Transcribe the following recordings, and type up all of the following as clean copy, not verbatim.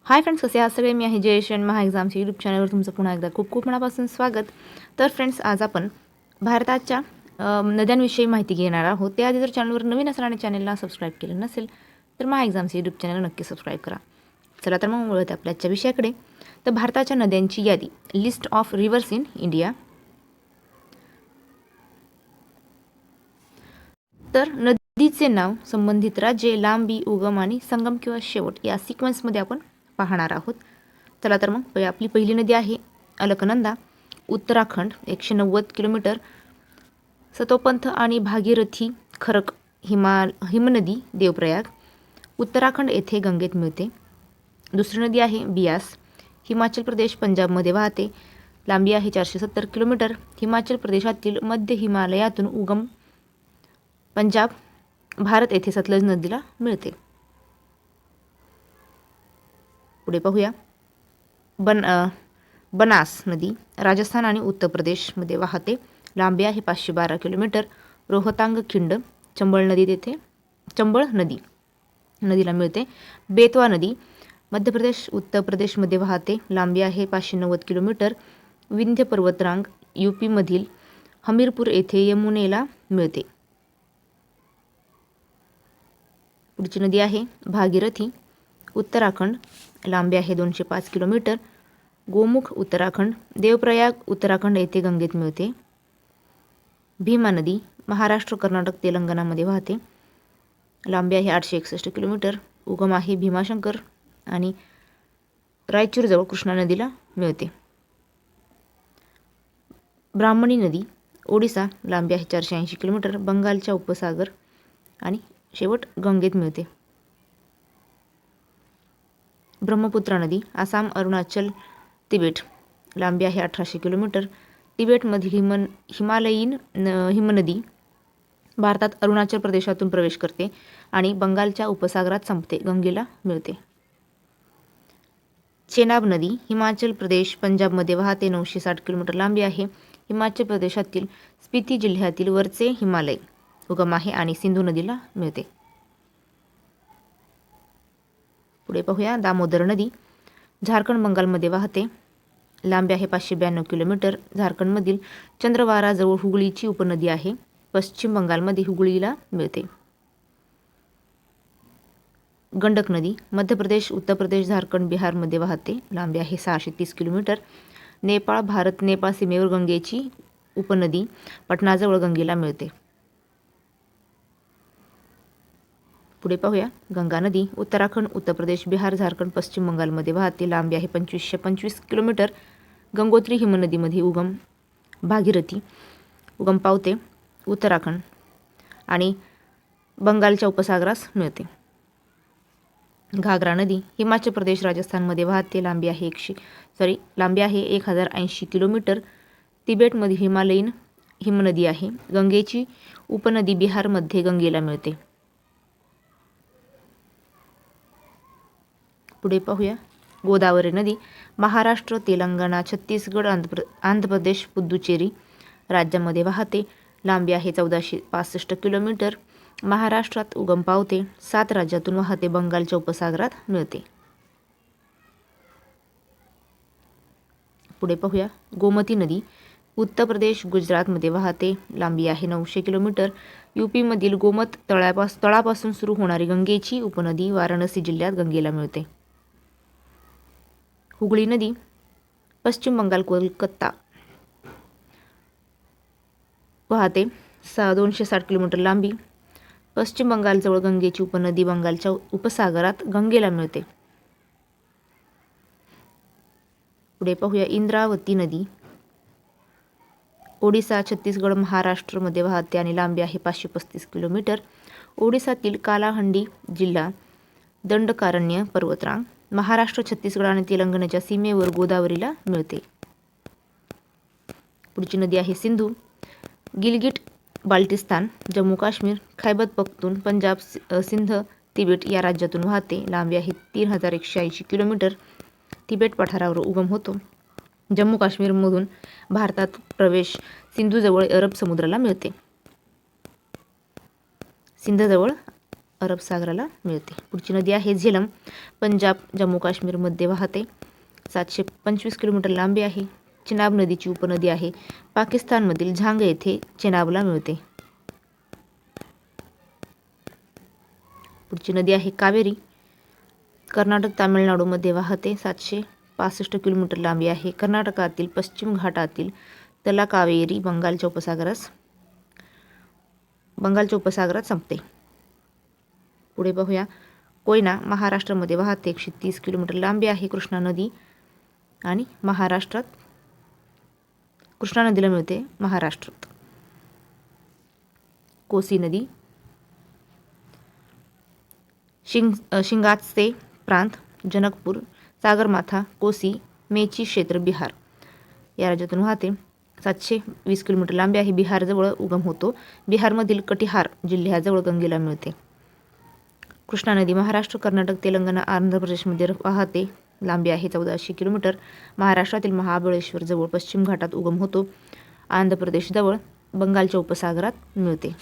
Hi friends, कसे आहात सगळे. मी आहे जयेश आणि महा एक्झामच्या यूट्यूब चॅनलवर तुमचं पुन्हा एकदा खूप खूप मनापासून स्वागत. तर फ्रेंड्स, आज आपण भारताच्या नद्यांविषयी माहिती घेणार आहोत. त्याआधी जर चॅनलवर नवीन असाल आणि चॅनलला सबस्क्राईब केलं नसेल तर महा एक्झामचे यूट्यूब चॅनल नक्की सबस्क्राईब करा. चला तर मग वळूया आपल्या आजच्या विषयाकडे. तर भारताच्या नद्यांची यादी, list of reverse in India. तर नदीचे नाव, संबंधित राज्ये, लांबी, उगम आणि संगम किंवा शेवट या सिक्वेन्समध्ये आपण पाहणार आहोत. चला तर मग आपली पहिली नदी आहे अलकनंदा, उत्तराखंड, 190 किलोमीटर. सतोपंथ आणि भागीरथी खरक हिमनदी, देवप्रयाग, उत्तराखंड येथे गंगेत मिळते. दुसरी नदी आहे बियास, हिमाचल प्रदेश, पंजाबमध्ये वाहते. लांबी आहे 470 किलोमीटर. हिमाचल प्रदेशातील मध्य हिमालयातून उगम पंजाब, भारत येथे सतलज नदीला मिळते. पुढे पाहूया बनास नदी, राजस्थान आणि उत्तर प्रदेशमध्ये वाहते. लांबी आहे 512 किलोमीटर. रोहतांग खिंड, चंबळ नदीला मिळते. बेतवा नदी, मध्य प्रदेश, उत्तर प्रदेशमध्ये वाहते. लांबी आहे 590 किलोमीटर. विंध्य पर्वतरांग, यूपीमधील हमीरपूर येथे यमुनेला मिळते. पुढची नदी आहे भागीरथी, उत्तराखंड. लांबी आहे 205 किलोमीटर. गोमुख, उत्तराखंड, देवप्रयाग, उत्तराखंड येथे गंगेत मिळते. भीमा नदी, महाराष्ट्र, कर्नाटक, तेलंगणामध्ये वाहते. लांबी आहे 861 किलोमीटर. उगम आहे भीमाशंकर आणि रायचूरजवळ कृष्णा नदीला मिळते. ब्राह्मणी नदी, ओडिसा. लांबी आहे 480 किलोमीटर. बंगालच्या उपसागर आणि शेवट गंगेत मिळते. ब्रह्मपुत्रा नदी, आसाम, अरुणाचल, तिबेट. लांबी आहे 1800 किलोमीटर. तिबेटमधील हिमालयीन हिमनदी भारतात अरुणाचल प्रदेशातून प्रवेश करते आणि बंगालच्या उपसागरात संपते, गंगेला मिळते. चेनाब नदी, हिमाचल प्रदेश, पंजाबमध्ये वाहते. 960 किलोमीटर लांबी आहे. हिमाचल प्रदेशातील स्पिती जिल्ह्यातील वरचे हिमालय उगम आहे आणि सिंधू नदीला मिळते. पुढे पाहूया दामोदर नदी, झारखंड, बंगालमध्ये वाहते. लांबी आहे 592 किलोमीटर. झारखंडमधील चंद्रवाराजवळ हुगळीची उपनदी आहे. पश्चिम बंगालमध्ये हुगळीला मिळते. गंडक नदी, मध्य प्रदेश, उत्तर प्रदेश, झारखंड, बिहारमध्ये वाहते. लांबी आहे 630 किलोमीटर. नेपाळ, भारत, नेपाळ सीमेवर गंगेची उपनदी पटनाजवळ गंगेला मिळते. पुढे पाहूया गंगा नदी, उत्तराखंड, उत्तर प्रदेश, बिहार, झारखंड, पश्चिम बंगालमध्ये वाहते. लांबी आहे 2525 किलोमीटर. गंगोत्री हिमनदीमध्ये उगम भागीरथी उगम पावते उत्तराखंड आणि बंगालच्या उपसागरास मिळते. घागरा नदी, हिमाचल प्रदेश, राजस्थानमध्ये वाहते. लांबी आहे 1080 किलोमीटर. तिबेटमध्ये हिमालयीन हिमनदी आहे. गंगेची उपनदी बिहारमध्ये गंगेला मिळते. पुढे पाहूया गोदावरी नदी, महाराष्ट्र, तेलंगणा, छत्तीसगड, आंध्र प्रदेश, पुद्दुचेरी राज्यामध्ये वाहते. लांबी आहे 1465 किलोमीटर. महाराष्ट्रात उगम पावते. 7 राज्यातून वाहते. बंगालच्या उपसागरात मिळते. पुढे पाहूया गोमती नदी, उत्तर प्रदेश, गुजरातमध्ये वाहते. लांबी आहे 900 किलोमीटर. यूपीमधील गोमत तळापासून सुरू होणारी गंगेची उपनदी वाराणसी जिल्ह्यात गंगेला मिळते. हुगळी नदी, पश्चिम बंगाल, कोलकाता वाहते. 260 किलोमीटर लांबी. पश्चिम बंगालजवळ गंगेची उपनदी बंगालच्या उपसागरात गंगेला मिळते. पुढे पाहूया इंद्रावती नदी, ओडिसा, छत्तीसगड, महाराष्ट्रमध्ये वाहते आणि लांबी आहे 535 किलोमीटर. ओडिसातील कालाहंडी जिल्हा, दंडकारण्य पर्वतरांग, महाराष्ट्र, छत्तीसगड आणि तेलंगणाच्या सीमेवर गोदावरीला मिळते. पुढची नदी आहे सिंधू, गिलगिट बाल्टिस्तान, जम्मू काश्मीर, खैबर पख्तून, पंजाब, सिंध, तिबेट या राज्यातून वाहते. लांबी आहे 3180 किलोमीटर. तिबेट पठारावर उगम होतो. जम्मू काश्मीरमधून भारतात प्रवेश सिंधूजवळ अरब समुद्राला मिळते. सिंधजवळ अरब सागराला मिळते. पुढची नदी आहे झेलम, पंजाब जम्मू काश्मीरमध्ये वाहते. 725 किलोमीटर लांबी आहे. चिनाब नदीची उपनदी आहे. पाकिस्तानमधील झांग येथे चिनाबला मिळते. पुढची नदी आहे कावेरी, कर्नाटक तामिळनाडूमध्ये वाहते. 765 किलोमीटर लांबी आहे. कर्नाटकातील पश्चिम घाटातील तलाकावेरी बंगालच्या उपसागरात संपते. पुढे पाहूया कोयना, महाराष्ट्रामध्ये वाहते. 130 किलोमीटर लांबी आहे. कृष्णा नदी आणि कृष्णा नदीला मिळते महाराष्ट्रात. कोसी नदी, शिंगात्से प्रांत, जनकपूर, सागरमाथा, कोसी, मेची क्षेत्र बिहार या राज्यातून वाहते. 720 किलोमीटर लांबी आहे. बिहारजवळ उगम होतो. बिहारमधील कटिहार जिल्ह्याजवळ गंगेला मिळते. कृष्णा नदी महाराष्ट्र, कर्नाटक, तेलंगणा, आंध्र प्रदेशमध्ये वाहते. लांबी आहे 1400 किलोमीटर. महाराष्ट्रातील महाबळेश्वर जवळ पश्चिम घाटात उगम होतो. आंध्र प्रदेशजवळ बंगालच्या उपसागरात मिळते.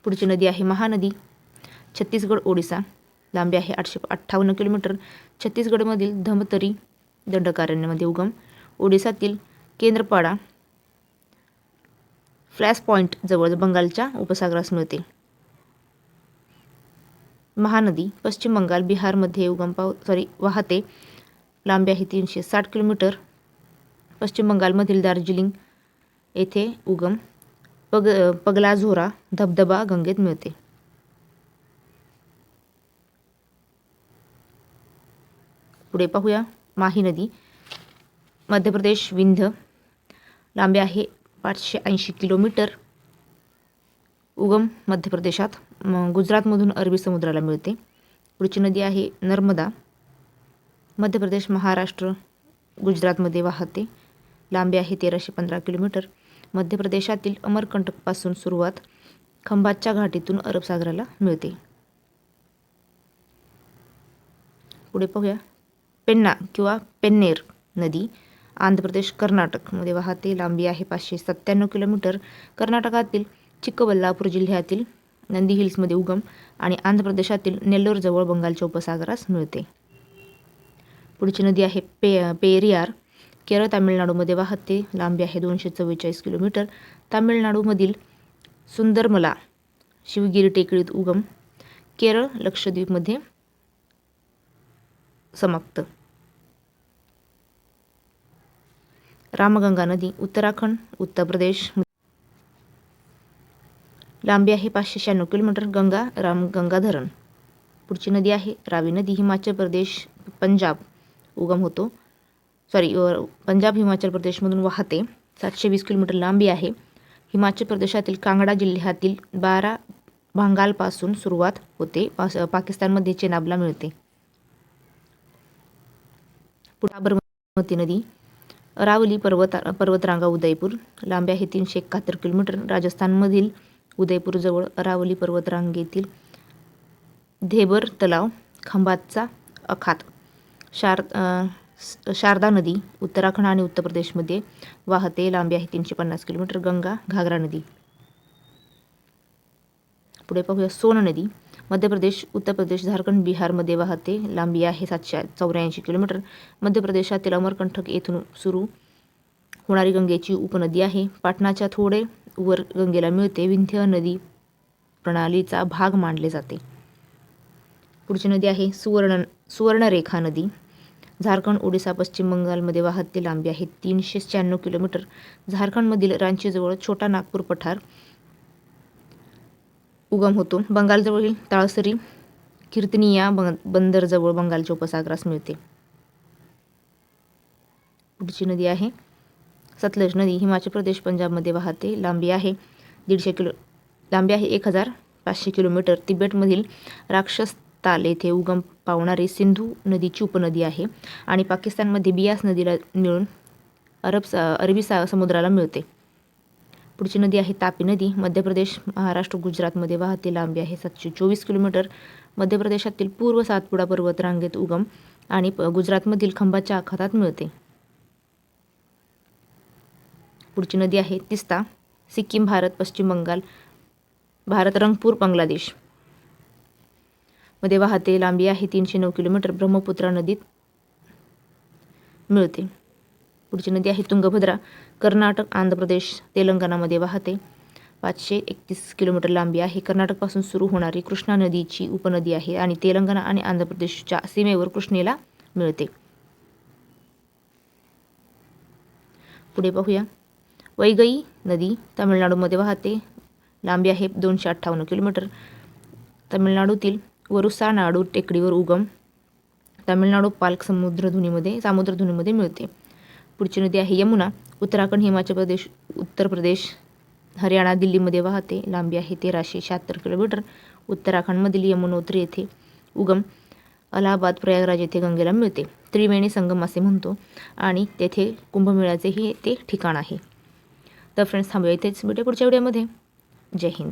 पुढची नदी आहे महानदी, छत्तीसगड, ओडिसा. लांबी आहे 858 किलोमीटर. छत्तीसगडमधील धमतरी दंडकारण्यामध्ये उगम. ओडिसातील केंद्रपाडा फ्लॅश पॉइंट जवळ बंगालच्या उपसागरास मिळते. महानदी पश्चिम बंगाल, बिहारमध्ये वाहते. लांबी आहे 360 किलोमीटर. पश्चिम बंगालमधील दार्जिलिंग येथे उगम. पगलाझोरा धबधबा गंगेत मिळते. पुढे पाहूया माही नदी, मध्य प्रदेश, विंध्य. लांबी आहे 580 किलोमीटर. उगम मध्य प्रदेशात, गुजरातमधून अरबी समुद्राला मिळते. पुढची नदी आहे नर्मदा, मध्य प्रदेश, महाराष्ट्र, गुजरातमध्ये वाहते. लांबी आहे 1315 किलोमीटर. मध्य प्रदेशातील अमरकंटकपासून सुरुवात, खंभातच्या घाटीतून अरब सागराला मिळते. पुढे पाहूया पेन्ना किंवा पेन्नेर नदी, आंध्र प्रदेश, कर्नाटकमध्ये वाहते. लांबी आहे 597 किलोमीटर. कर्नाटकातील चिक्कबल्लापूर जिल्ह्यातील नंदी हिल्समध्ये उगम आणि आंध्र प्रदेशातील नेल्लोरजवळ बंगालच्या उपसागरास मिळते. पुढची नदी आहे पेरियार, केरळ, तामिळनाडूमध्ये वाहते. लांबी आहे 244 किलोमीटर. तामिळनाडूमधील सुंदरमला शिवगिरी टेकडीत उगम. केरळ, लक्षद्वीपमध्ये समाप्त. रामगंगा नदी, उत्तराखंड, उत्तर प्रदेश. लांबी आहे 596 किलोमीटर. रामगंगा धरण. पुढची नदी आहे रावी नदी, हिमाचल प्रदेश, पंजाब हिमाचल प्रदेशमधून वाहते. 720 किलोमीटर लांबी आहे. हिमाचल प्रदेशातील कांगडा जिल्ह्यातील 12 भांगालपासून सुरुवात होते. पाकिस्तानमध्ये चेनाबला मिळते. साबरमती नदी, अरावली पर्वतरांगा, उदयपूर. लांबी आहे 371 किलोमीटर. राजस्थानमधील उदयपूरजवळ अरावली पर्वतरांगेतील धेबर तलाव, खंभातचा अखात. शारदा नदी उत्तराखंड आणि उत्तर प्रदेशमध्ये वाहते. लांबी आहे 350 किलोमीटर. घाघरा नदी. पुढे पाहूया सोन नदी, मध्य प्रदेश, उत्तर प्रदेश, झारखंड, बिहारमध्ये वाहते. लांबी आहे 784 किलोमीटर. मध्य प्रदेशातील अमरकंटक येथून सुरू होणारी गंगेची उपनदी आहे. पाटणाच्या थोडे वर गंगेला मिळते. विंध्य नदी प्रणालीचा भाग मानले जाते. पुढची नदी आहे सुवर्णरेखा नदी, झारखंड, ओडिसा, पश्चिम बंगालमध्ये वाहते. लांबी आहे 396 किलोमीटर. झारखंडमधील रांचीजवळ छोटा नागपूर पठार उगम होतो. बंगालजवळील ताळसरी कीर्तनिया बंदरजवळ बंगालच्या उपसागरास मिळते. पुढची नदी आहे सतलज नदी, हिमाचल प्रदेश, पंजाबमध्ये वाहते. लांबी आहे 1500 किलोमीटर. तिबेटमधील राक्षसताल येथे उगम पावणारी सिंधू नदीची उपनदी आहे आणि पाकिस्तानमध्ये बियास नदीला मिळून अरबी समुद्राला मिळते. पुढची नदी आहे तापी नदी, मध्य प्रदेश, महाराष्ट्र, गुजरातमध्ये वाहते. लांबी आहे 724 किलोमीटर. मध्य प्रदेशातील पूर्व सातपुडा पर्वतरांगेत उगम आणि गुजरातमधील खंभातच्या आखातात मिळते. पुढची नदी आहे तिस्ता, सिक्कीम, भारत, पश्चिम बंगाल भारत रंगपूर बांगलादेश मध्ये वाहते. लांबी आहे 309 किलोमीटर. ब्रह्मपुत्रा नदीत मिळते. पुढची नदी आहे तुंगभद्रा. कर्नाटक, आंध्र प्रदेश, तेलंगणामध्ये वाहते. 531 किलोमीटर लांबी आहे. कर्नाटकपासून सुरू होणारी कृष्णा नदीची उपनदी आहे आणि तेलंगणा आणि आंध्र प्रदेशच्या सीमेवर कृष्णेला मिळते. पुढे पाहूया. वैगई नदी तामिळनाडूमध्ये वाहते. लांबी आहे 258 किलोमीटर. तामिळनाडूतील वरुसानाडू टेकडीवर उगम. तामिळनाडू पालक सामुद्रधुनीमध्ये मिळते. पुढची नदी आहे यमुना. उत्तराखंड, हिमाचल प्रदेश, उत्तर प्रदेश, हरियाणा, दिल्लीमध्ये वाहते. लांबी आहे 1376 किलोमीटर. उत्तराखंडमधील यमुनोत्री येथे उगम. अलाहाबाद, प्रयागराज येथे गंगेला मिळते. त्रिवेणी संगम असे म्हणतो आणि तेथे कुंभमेळ्याचेही ते ठिकाण आहे. तर फ्रेंड्स, थांबूया इथेच. भेटूया पुढच्या व्हिडिओमध्ये. जय हिंद.